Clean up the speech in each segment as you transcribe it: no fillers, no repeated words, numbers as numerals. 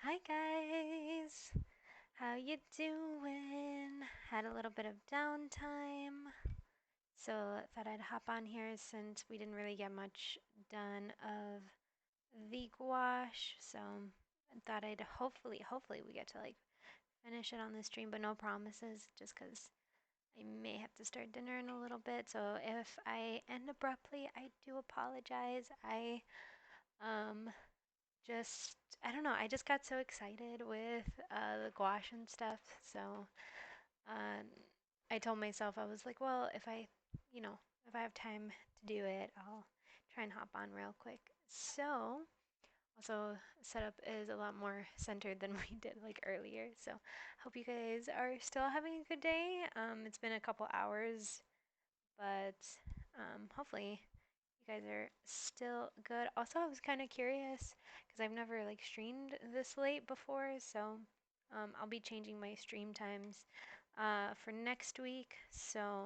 Hi guys, how you doing? Had a little bit of downtime, so thought I'd hop on here since we didn't really get much done of the gouache. So I thought I'd hopefully we get to like finish it on the stream, but no promises, just because I may have to start dinner in a little bit. So if I end abruptly, I do apologize. Um just I don't know. I just got so excited with the gouache and stuff. So um, I told myself I was like, well, you know, if I have time to do it, I'll try and hop on real quick. So also setup is a lot more centered than we did like earlier. So hope you guys are still having a good day. It's been a couple hours, but hopefully you guys are still good. Also, I was kind of curious because I've never like streamed this late before, so I'll be changing my stream times for next week. So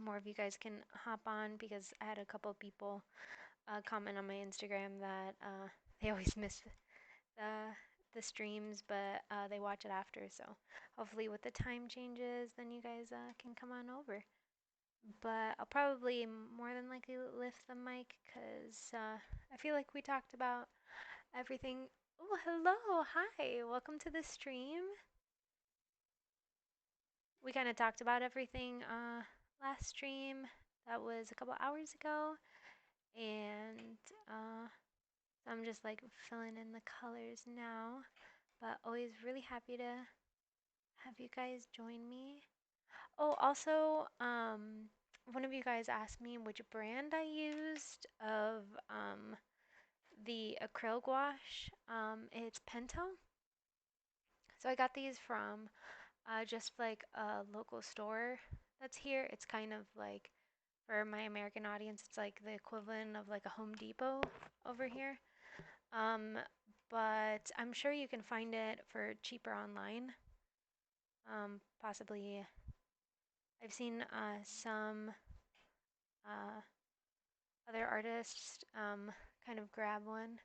more of you guys can hop on because I had a couple people comment on my Instagram that they always miss the the streams, but they watch it after. So hopefully, with the time changes, then you guys can come on over. But I'll probably more than likely lift the mic because I feel like we talked about everything. Oh, hello. Hi. Welcome to the stream. We kind of talked about everything last stream. That was a couple hours ago. And I'm just like filling in the colors now. But always really happy to have you guys join me. Oh, also, one of you guys asked me which brand I used of the acryl gouache. It's Pento. So I got these from just like a local store that's here. It's kind of like for my American audience, it's like the equivalent of like a Home Depot over here. Um, but I'm sure you can find it for cheaper online. Possibly, I've seen some uh, other artists kind of grab one.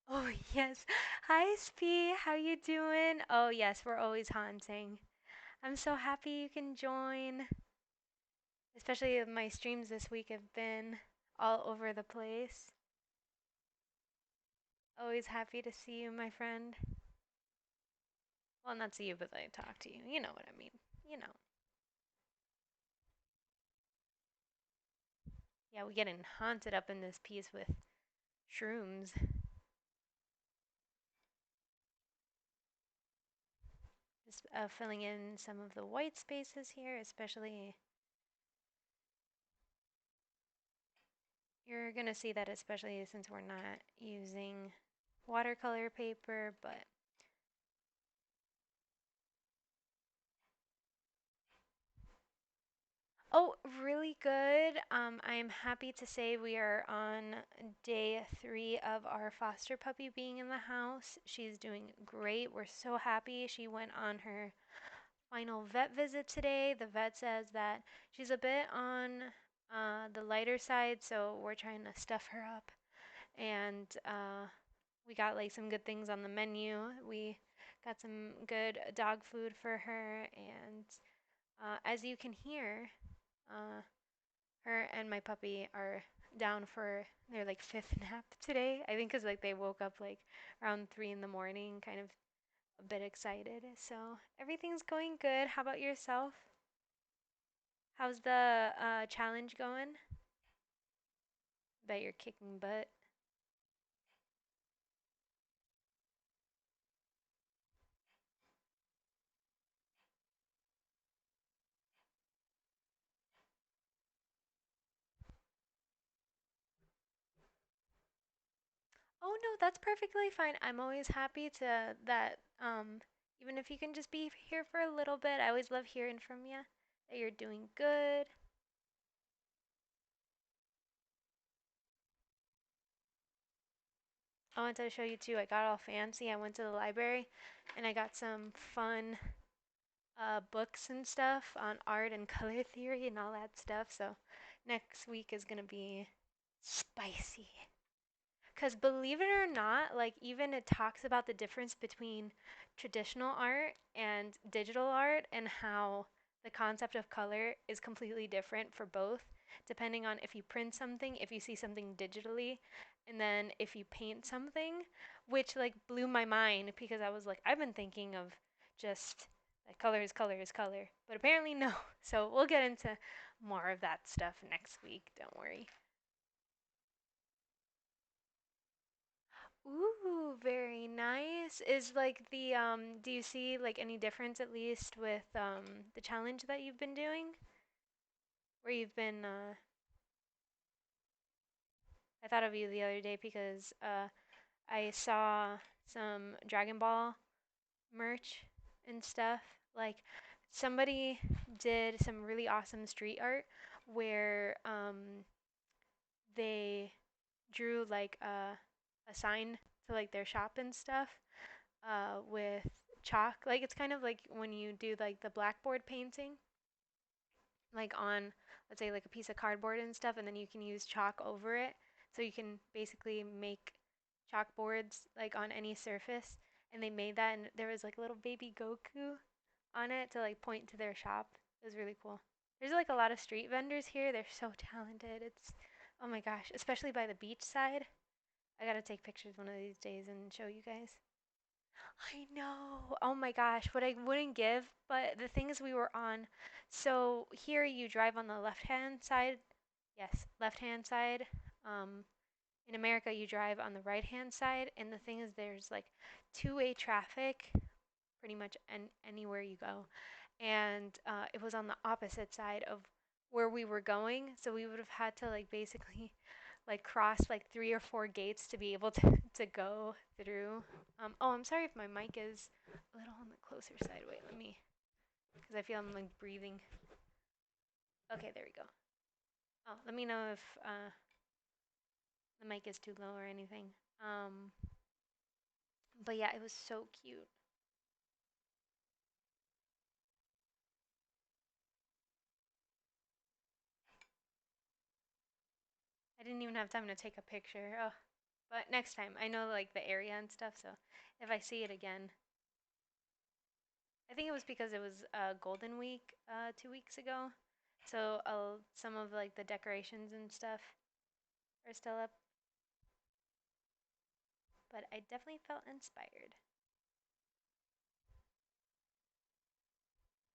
Oh yes. Hi Spee, how you doing? Oh yes, we're always haunting. I'm so happy you can join. Especially my streams this week have been all over the place. Always happy to see you, my friend. Well, not see you, but I talk to you. You know what I mean. You know. Yeah, we getting haunted up in this piece with shrooms. Just filling in some of the white spaces here, especially. You're gonna see that especially since we're not using watercolor paper, but oh, really good. I am happy to say we are on day 3 of our foster puppy being in the house. She's doing great. We're so happy. She went on her final vet visit today. The vet says that she's a bit on the lighter side, so we're trying to stuff her up. And we got like some good things on the menu. We got some good dog food for her, and as you can hear, uh, her and my puppy are down for their like 5th nap today. I think because like they woke up like around 3 in the morning, kind of a bit excited. So everything's going good. How about yourself? How's the challenge going? Bet you're kicking butt. Oh no, that's perfectly fine. I'm always happy to that even if you can just be here for a little bit. I always love hearing from you that you're doing good. I wanted to show you too. I got all fancy. I went to the library and I got some fun books and stuff on art and color theory and all that stuff. So next week is gonna be spicy. Because believe it or not, like even it talks about the difference between traditional art and digital art and how the concept of color is completely different for both, depending on if you print something, if you see something digitally, and then if you paint something, which like blew my mind because I was like, I've been thinking of just like color is color is color, but apparently no. So we'll get into more of that stuff next week. Don't worry. Ooh, very nice. Is like the do you see like any difference at least with the challenge that you've been doing? Where you've been I thought of you the other day because I saw some Dragon Ball merch and stuff. Like somebody did some really awesome street art where they drew like a sign to like their shop and stuff with chalk. Like it's kind of like when you do like the blackboard painting, like on let's say like a piece of cardboard and stuff, and then you can use chalk over it. So you can basically make chalkboards like on any surface. And they made that, and there was like a little baby Goku on it to like point to their shop. It was really cool. There's like a lot of street vendors here. They're so talented. It's oh my gosh, especially by the beach side. I gotta take pictures one of these days and show you guys. I know. Oh my gosh, what I wouldn't give, but the things we were on. So here you drive on the left-hand side. Yes, left-hand side. Um, in America, you drive on the right-hand side, and the thing is, there's like two-way traffic pretty much anywhere you go. And it was on the opposite side of where we were going, so we would have had to like basically like cross like three or four gates to be able to go through. Oh, I'm sorry if my mic is a little on the closer side. Wait, let me, because I feel I'm like breathing. Okay, there we go. Oh, let me know if the mic is too low or anything. But yeah, it was so cute. I didn't even have time to take a picture. Oh, but next time I know like the area and stuff, so if I see it again, I think it was because it was Golden Week 2 weeks ago, so some of like the decorations and stuff are still up. But I definitely felt inspired.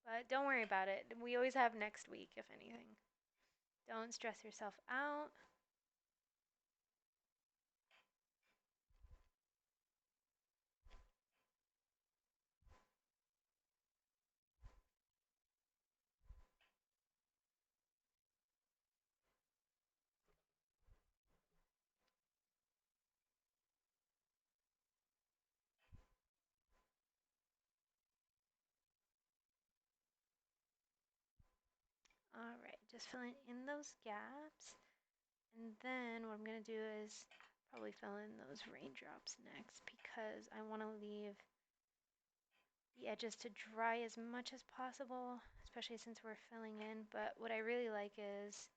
But don't worry about it. We always have next week, if anything. Don't stress yourself out. All right, just filling in those gaps. And then what I'm going to do is probably fill in those raindrops next because I want to leave the edges to dry as much as possible, especially since we're filling in. But what I really like is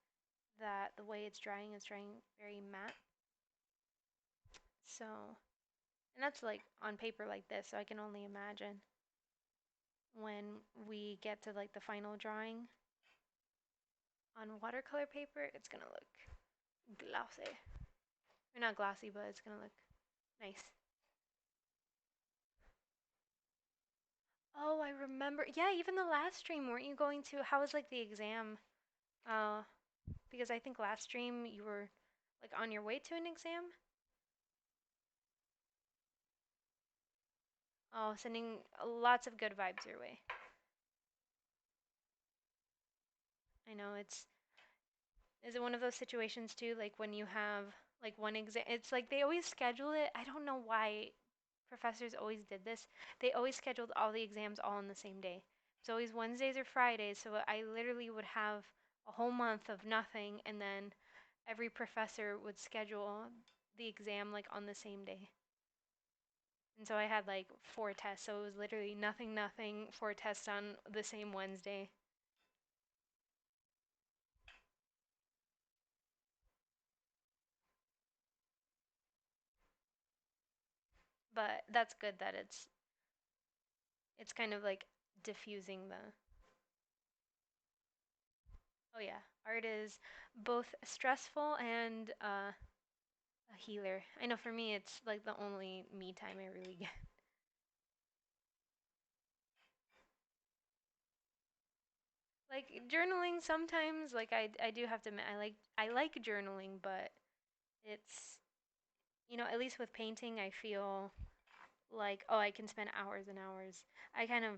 that the way it's drying is drying very matte. So, and that's like on paper like this, so I can only imagine when we get to like the final drawing on watercolor paper, it's gonna look glossy. Or not glossy, but it's gonna look nice. Oh, I remember. Yeah, even the last stream, weren't you going to? How was like the exam? Uh, because I think last stream you were like on your way to an exam. Oh, sending lots of good vibes your way. I know it's. Is it one of those situations too, like when you have like one exam? It's like they always schedule it. I don't know why professors always did this. They always scheduled all the exams all on the same day. It's always Wednesdays or Fridays, so I literally would have a whole month of nothing, and then every professor would schedule the exam like on the same day. And so I had like four tests, so it was literally nothing, nothing, four tests on the same Wednesday. But that's good that it's kind of like diffusing the. Oh yeah, art is both stressful and a healer. I know for me it's like the only me time I really get. Like journaling sometimes, like I do have to admit I like journaling, but it's at least with painting I feel like oh I can spend hours and hours. I kind of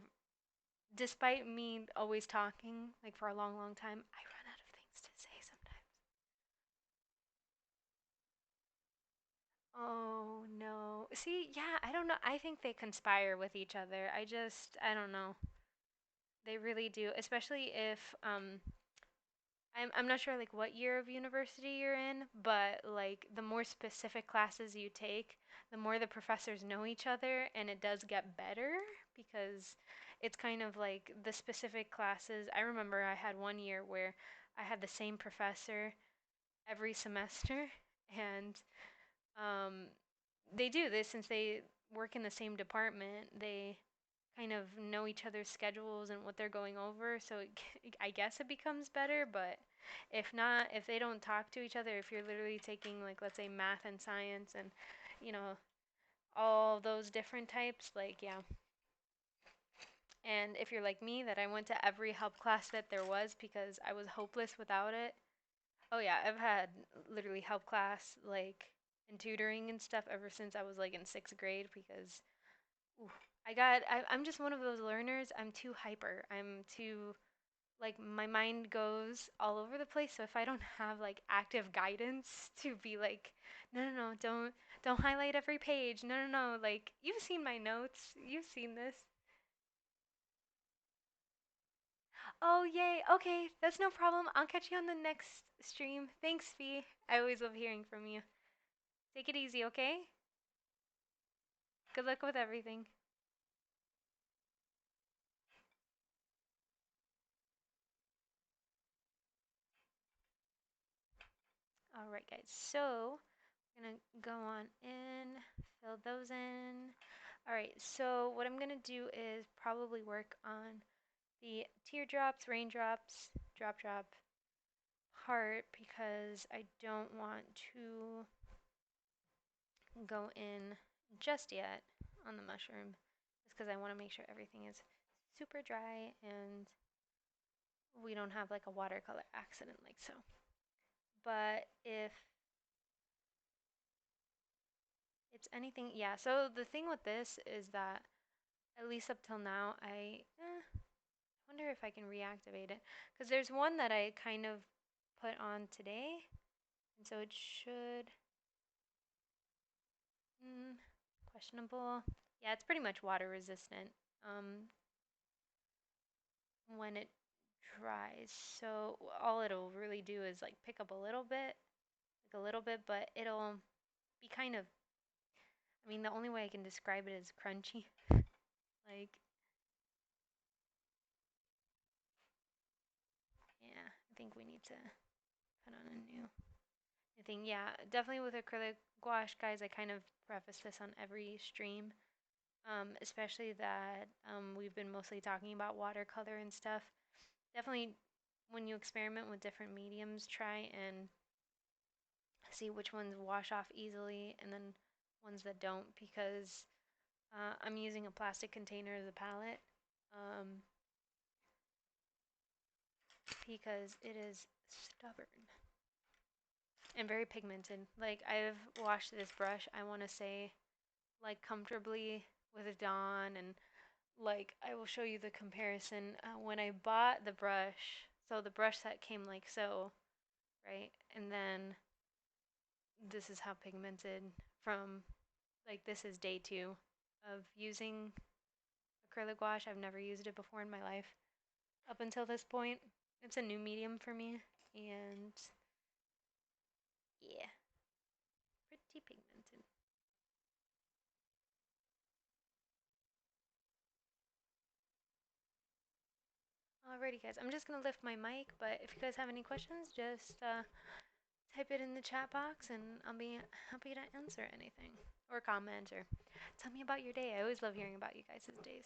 despite me always talking like for a long long time, I run out of things to say sometimes. Oh no. See, yeah, I don't know. I think they conspire with each other. I don't know. They really do, especially if I'm not sure like what year of university you're in, but like the more specific classes you take, the more the professors know each other and it does get better because it's kind of like the specific classes. I remember I had one year where I had the same professor every semester and um they do this since they work in the same department. They kind of know each other's schedules and what they're going over, so I guess it becomes better. But if not, if they don't talk to each other, if you're literally taking like let's say math and science and you know all those different types, like yeah. And if you're like me, that I went to every help class that there was because I was hopeless without it. Oh yeah, I've had literally help class like and tutoring and stuff ever since I was like in sixth grade because ooh, I'm just one of those learners. I'm too hyper. I'm too like my mind goes all over the place. So if I don't have like active guidance to be like, no, no, no, don't highlight every page. No, no, no. Like you've seen my notes. You've seen this. Oh, yay. Okay, that's no problem. I'll catch you on the next stream. Thanks, Fee. I always love hearing from you. Take it easy, okay? Good luck with everything. All right, guys. So I'm gonna go on in, fill those in. All right. So what I'm gonna do is probably work on the teardrops, raindrops, drop, drop, heart because I don't want to go in just yet on the mushroom. Just because I want to make sure everything is super dry and we don't have like a watercolor accident like so. But if it's anything, yeah. So the thing with this is that at least up till now, I wonder if I can reactivate it because there's one that I kind of put on today, and so it should questionable. Yeah, it's pretty much water resistant when it dries. So all it'll really do is like pick up a little bit, like a little bit, but it'll be kind of. I mean, the only way I can describe it is crunchy. Like, yeah, I think we need to put on a new. I think, yeah, definitely with acrylic gouache, guys. I kind of preface this on every stream, especially that we've been mostly talking about watercolor and stuff. Definitely, when you experiment with different mediums, try and see which ones wash off easily and then ones that don't because I'm using a plastic container as a palette um, because it is stubborn and very pigmented. Like I've washed this brush, I want to say like comfortably with Dawn and like I will show you the comparison when I bought the brush. So the brush set came like so, right? And then this is how pigmented from like this is day 2 of using acrylic gouache. I've never used it before in my life up until this point. It's a new medium for me and yeah, pretty pigmented. Alrighty guys, I'm just gonna lift my mic, but if you guys have any questions, just type it in the chat box and I'll be happy to answer anything or comment or tell me about your day. I always love hearing about you guys' days.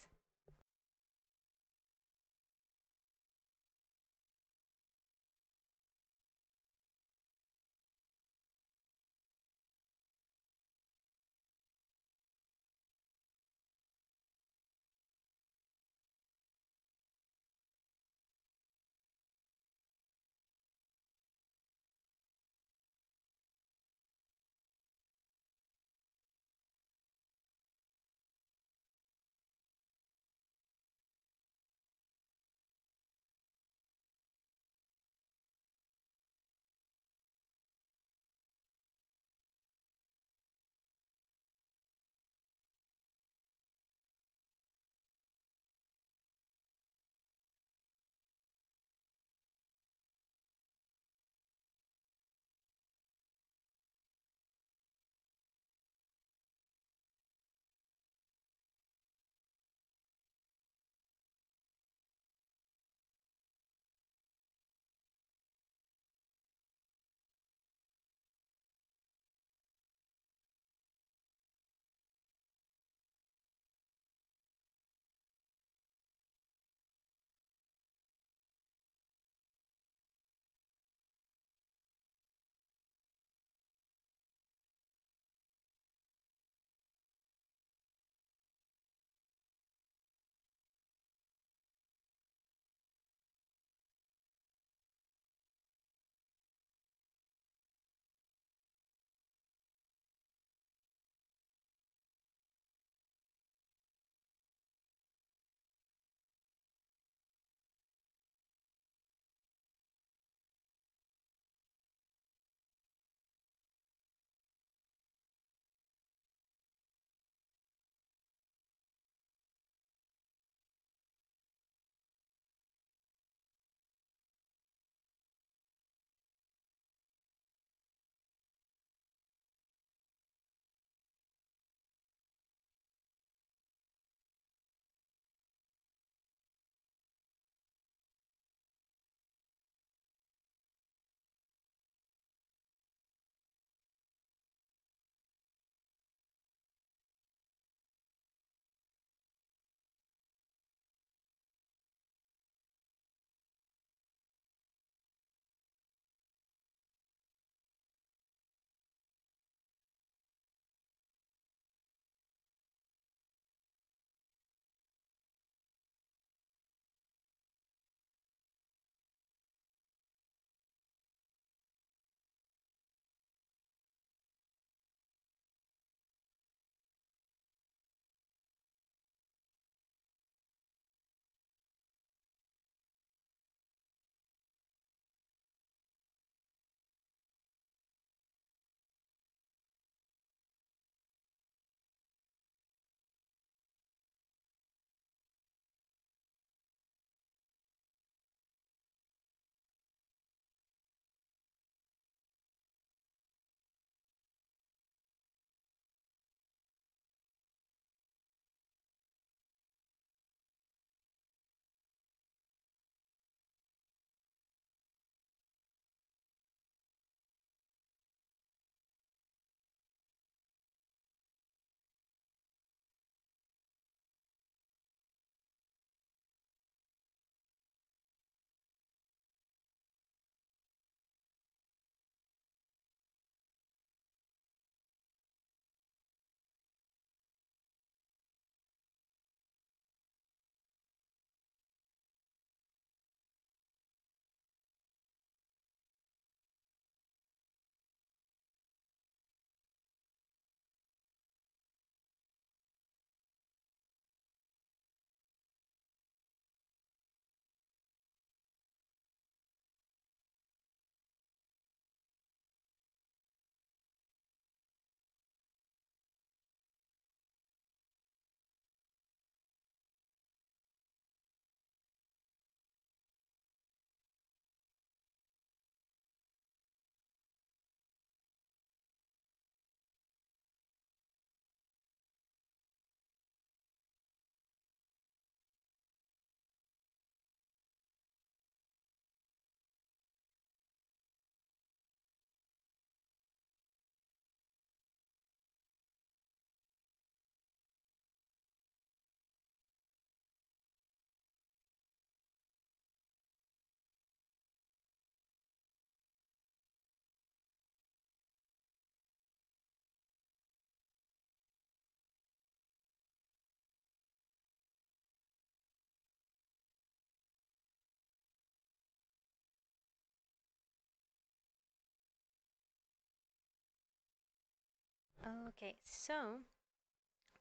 Okay, so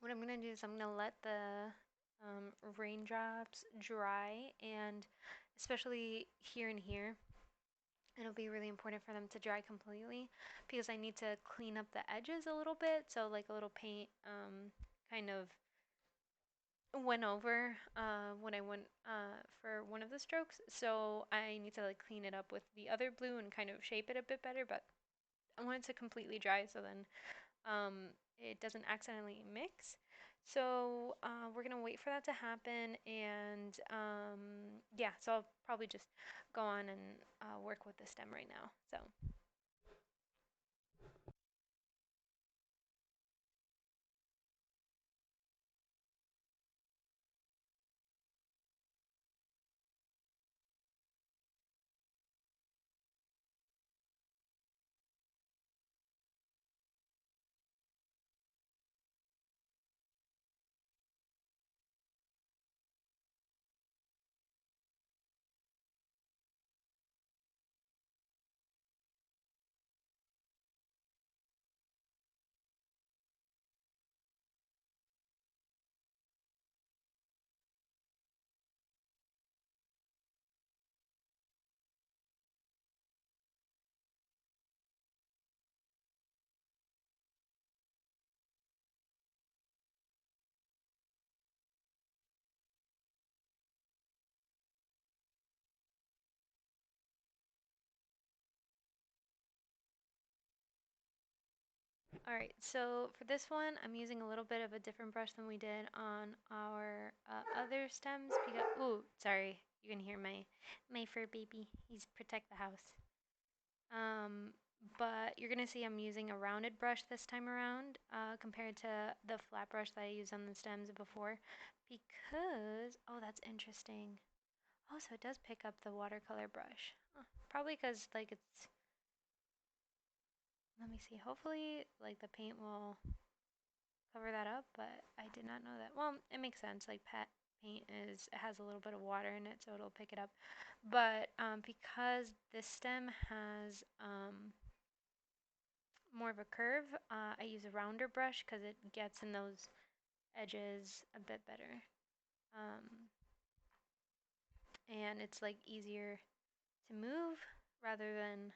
what I'm gonna do is I'm gonna let the raindrops dry, and especially here and here, it'll be really important for them to dry completely because I need to clean up the edges a little bit. So like a little paint kind of went over when I went for one of the strokes. So I need to like clean it up with the other blue and kind of shape it a bit better. But I want it to completely dry so then it doesn't accidentally mix. So we're gonna wait for that to happen, and yeah, so I'll probably just go on and work with the stem right now. So. All right, so for this one, I'm using a little bit of a different brush than we did on our other stems because, ooh, sorry, you can hear my fur baby. He's protect the house. Um, but you're gonna see I'm using a rounded brush this time around compared to the flat brush that I used on the stems before because, oh, that's interesting. Oh, so it does pick up the watercolor brush. Huh. Probably because like it's, let me see, hopefully like the paint will cover that up, but I did not know that. Well, it makes sense. Like pet paint is, it has a little bit of water in it, so it'll pick it up. But because this stem has more of a curve, I use a rounder brush because it gets in those edges a bit better. Um, and it's like easier to move rather than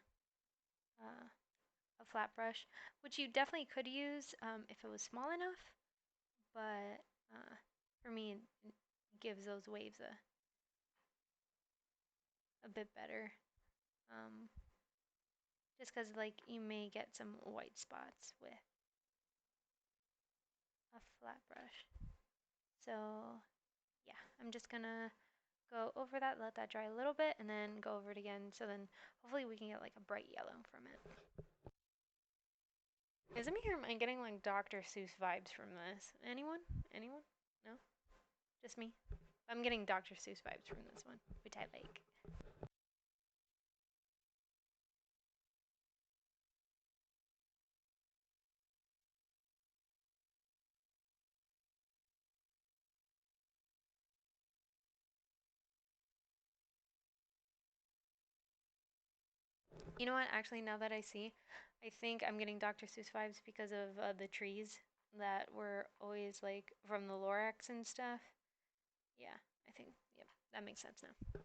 a flat brush, which you definitely could use if it was small enough, but for me, it gives those waves a bit better. Um, just because like you may get some white spots with a flat brush. So yeah, I'm just gonna go over that, let that dry a little bit, and then go over it again. So then hopefully we can get like a bright yellow from it. Isn't me here? Am I getting like Dr. Seuss vibes from this? Anyone? Anyone? No? Just me? I'm getting Dr. Seuss vibes from this one, which I like. You know what? Actually, now that I see, I think I'm getting Dr. Seuss vibes because of the trees that were always like from the Lorax and stuff. Yeah, I think, yep, that makes sense now.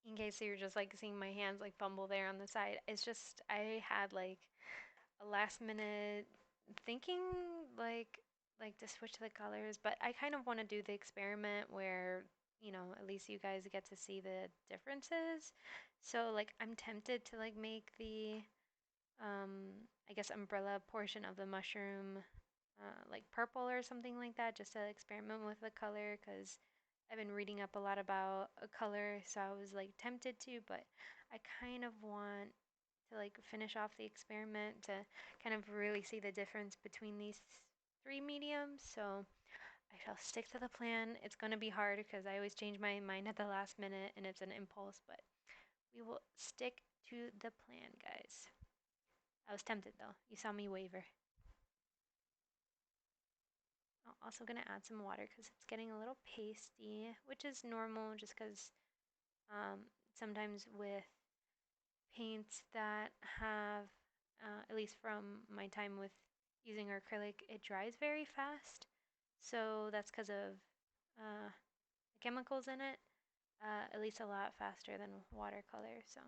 in case you're just like seeing my hands like fumble there on the side, it's just I had like a last minute thinking like to switch the colors, but I kind of want to do the experiment where, at least you guys get to see the differences. So like I'm tempted to like make the I guess umbrella portion of the mushroom like purple or something like that, just to experiment with the color because I've been reading up a lot about a color, so I was like tempted to, but I kind of want to like finish off the experiment to kind of really see the difference between these three mediums. So I shall stick to the plan. It's going to be hard because I always change my mind at the last minute and it's an impulse, but we will stick to the plan, guys. I was tempted though. You saw me waver. I'm also going to add some water because it's getting a little pasty, which is normal just because um, sometimes with paints that have, at least from my time with using acrylic, it dries very fast. So that's because of the chemicals in it, at least a lot faster than watercolor. So,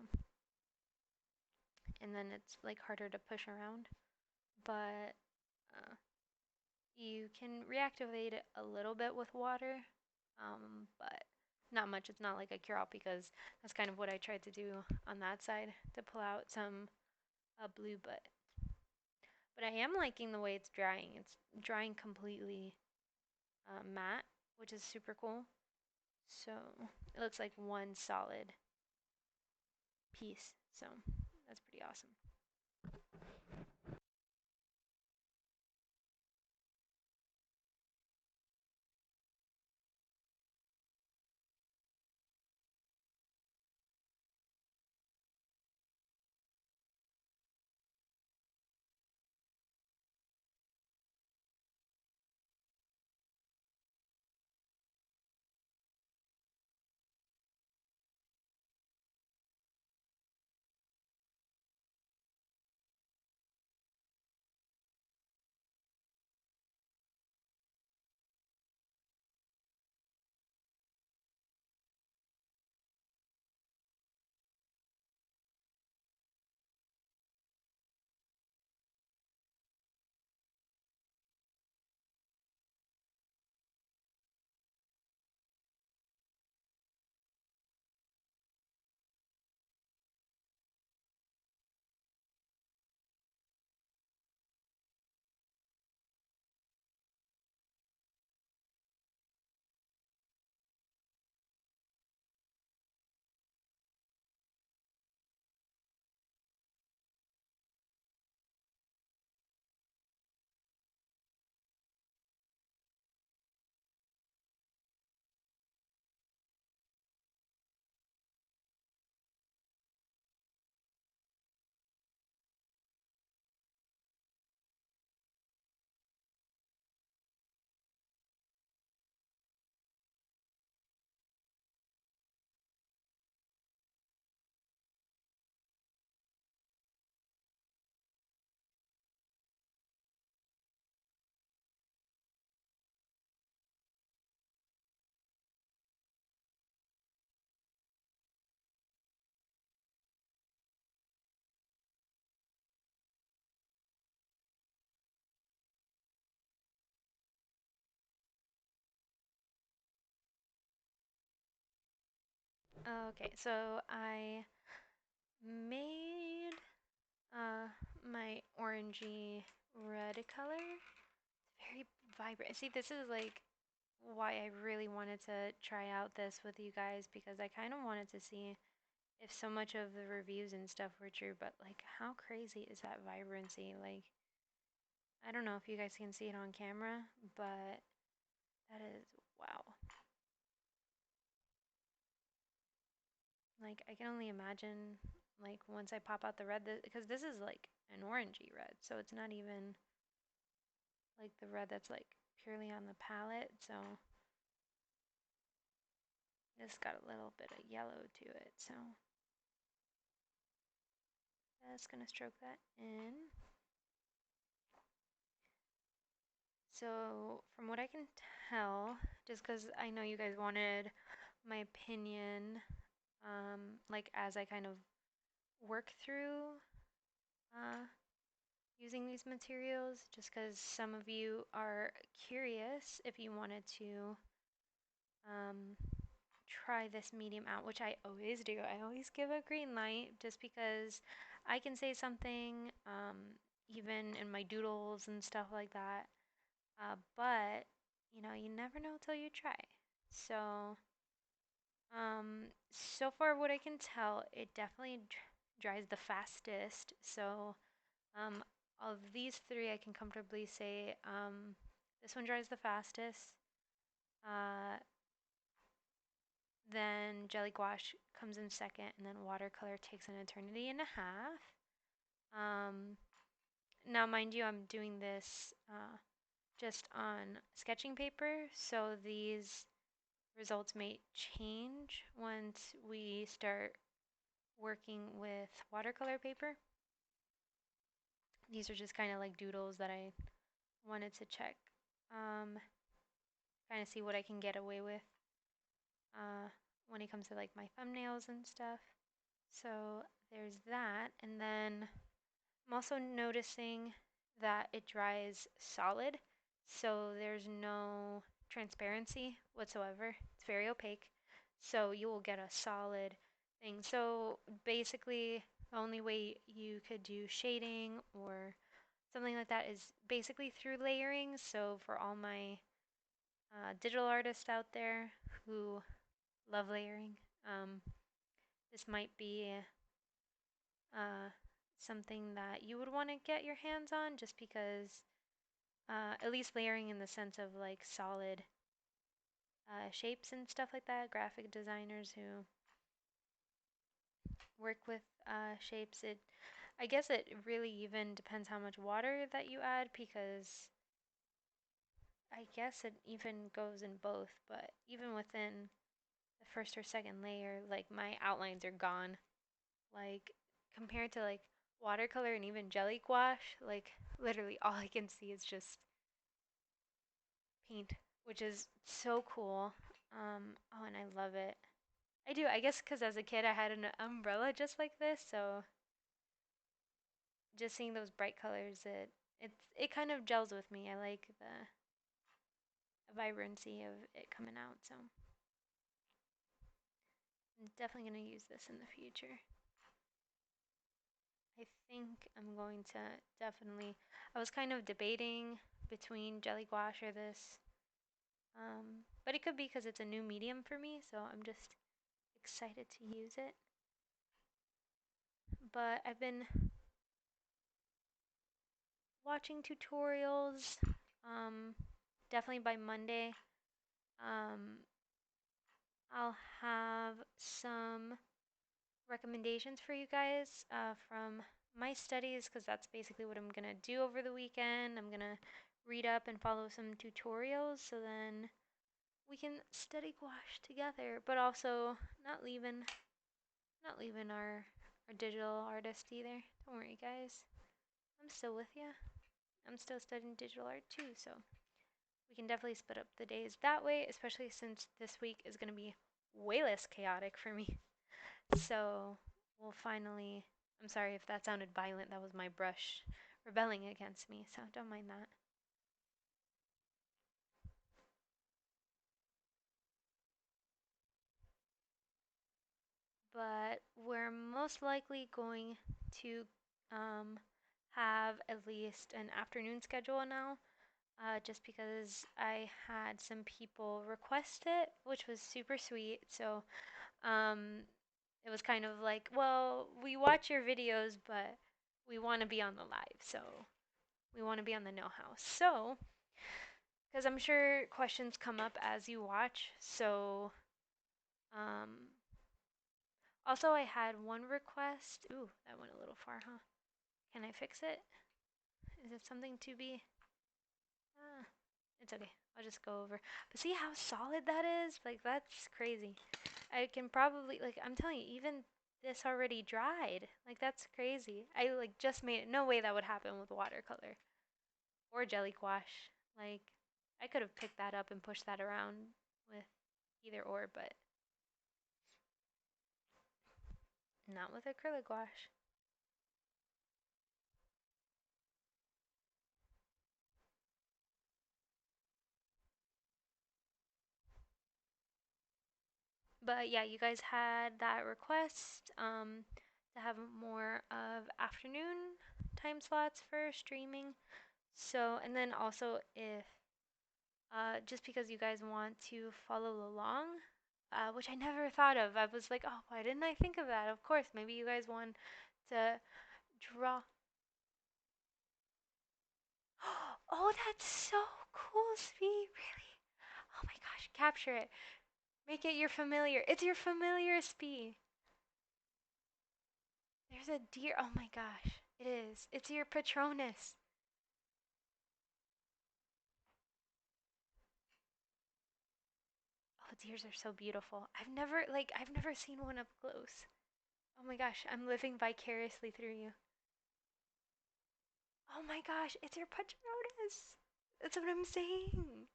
and then it's like harder to push around. But you can reactivate it a little bit with water, but not much. It's not like a cure all because that's kind of what I tried to do on that side to pull out some blue, but I am liking the way it's drying. It's drying completely matte, which is super cool. So it looks like one solid piece. So that's pretty awesome. Okay, so I made my orangey red color. It's very vibrant. See, this is like why I really wanted to try out this with you guys because I kind of wanted to see if so much of the reviews and stuff were true, but like how crazy is that vibrancy? Like I don't know if you guys can see it on camera, but that is wow. Like I can only imagine like once I pop out the red because this is like an orangey red, so it's not even like the red that's like purely on the palette. So this got a little bit of yellow to it. So just gonna stroke that in. So from what I can tell, just because I know you guys wanted my opinion, like as I kind of work through uh, using these materials, just because some of you are curious if you wanted to um, try this medium out, which I always do. I always give a green light just because I can say something, even in my doodles and stuff like that. But you know, you never know till you try. So, so far what I can tell, it definitely dries the fastest. So, um, of these three, I can comfortably say, this one dries the fastest. Uh, then Jelly Gouache comes in second, and then Watercolor takes an eternity and a half. Um, Now, mind you, I'm doing this just on sketching paper, so these results may change once we start working with watercolor paper. These are just kind of like doodles that I wanted to check, kind of see what I can get away with uh, when it comes to like my thumbnails and stuff. So there's that, and then I'm also noticing that it dries solid, so there's no transparency whatsoever. It's very opaque, so you will get a solid thing. So basically, the only way you could do shading or something like that is basically through layering. So for all my digital artists out there who love layering, um, this might be uh, something that you would want to get your hands on just because at least layering in the sense of like solid shapes and stuff like that. Graphic designers who work with shapes, I guess it really even depends how much water that you add because I guess it even goes in both, but even within the first or second layer, like my outlines are gone. Like compared to like watercolor and even jelly gouache, like literally all I can see is just paint, which is so cool. Oh, and I love it. I do. I guess because as a kid I had an umbrella just like this, so just seeing those bright colors, it kind of gels with me. I like the vibrancy of it coming out, so I'm definitely gonna use this in the future. I think I'm going to definitely. I was kind of debating between jelly gouache or this, but it could be because it's a new medium for me, so I'm just excited to use it. But I've been watching tutorials. Um, Definitely by Monday, um, I'll have some recommendations for you guys from my studies because that's basically what I'm gonna do over the weekend. I'm gonna read up and follow some tutorials so then we can study gouache together, but also not leaving our digital artist either. Don't worry, guys. I'm still with you. I'm still studying digital art too, so we can definitely split up the days that way, especially since this week is going to be way less chaotic for me. So we'll finally. I'm sorry if that sounded violent. That was my brush rebelling against me, so don't mind that. But we're most likely going to um, have at least an afternoon schedule now, just because I had some people request it, which was super sweet. So um, it was kind of like, well, we watch your videos, but we want to be on the live, so we want to be on the No House. So, because I'm sure questions come up as you watch, so um, also I had one request. Ooh, that went a little far, huh? Can I fix it? Is it something to be? Ah, it's okay. I'll just go over. But see how solid that is? Like, that's crazy. I can probably, like, I'm telling you, even this already dried. Like, that's crazy. I, like, just made it. No way that would happen with watercolor or jelly gouache. Like, I could have picked that up and pushed that around with either or, but Not with acrylic gouache. But yeah, you guys had that request to have more of afternoon time slots for streaming. So, and then also if just because you guys want to follow along, which I never thought of. I was like, oh, why didn't I think of that? Of course, maybe you guys want to draw. Oh, that's so cool, Spee. Really? Oh my gosh, capture it. Make it your familiar. It's your familiar, Spee. There's a deer. Oh my gosh. It is. It's your Patronus. Oh, deers are so beautiful. I've never seen one up close. Oh my gosh, I'm living vicariously through you. Oh my gosh, it's your Patronus. That's what I'm saying.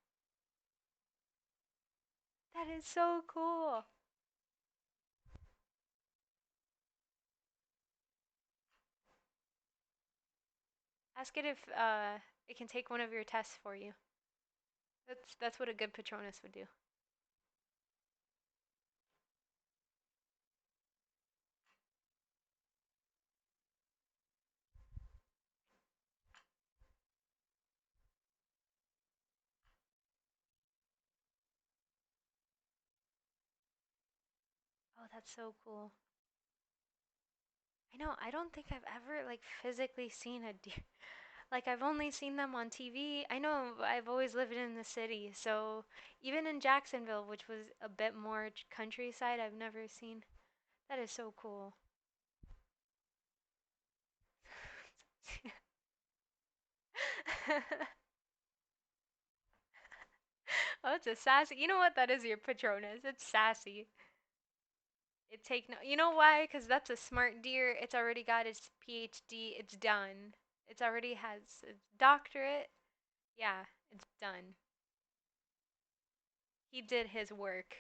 That is so cool. Ask it if it can take one of your tests for you. That's what a good Patronus would do. Oh, that's so cool. I know, I don't think I've ever like physically seen a deer. Like I've only seen them on TV. I know I've always lived in the city, so even in Jacksonville, which was a bit more countryside, I've never seen. That is so cool. Oh, it's a sassy. You know what? That is your Patronus. It's sassy. It take no. You know why? Because that's a smart deer. It's already got its PhD. It's done. It's already has its doctorate. Yeah, it's done. He did his work.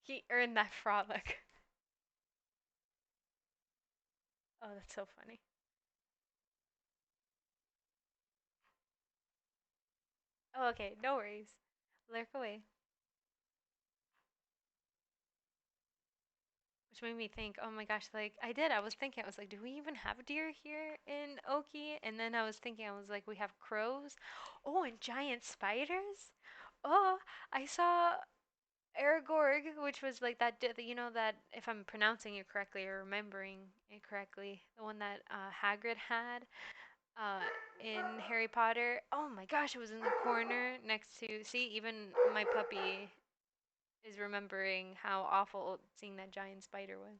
He earned that frolic. Oh, that's so funny. Oh, okay. No worries. Lurk away. Which made me think, oh my gosh, like I did. I was thinking, I was like, do we even have deer here in Oki? And then I was thinking, I was like, we have crows. Oh, and giant spiders. Oh, I saw Aragorg, which was like that, you know, that if I'm pronouncing it correctly or remembering it correctly, the one that Hagrid had uh, in Harry Potter. Oh my gosh, it was in the corner next to. See, even my puppy is remembering how awful seeing that giant spider was.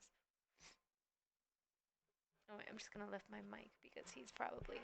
Oh wait, I'm just gonna lift my mic because he's probably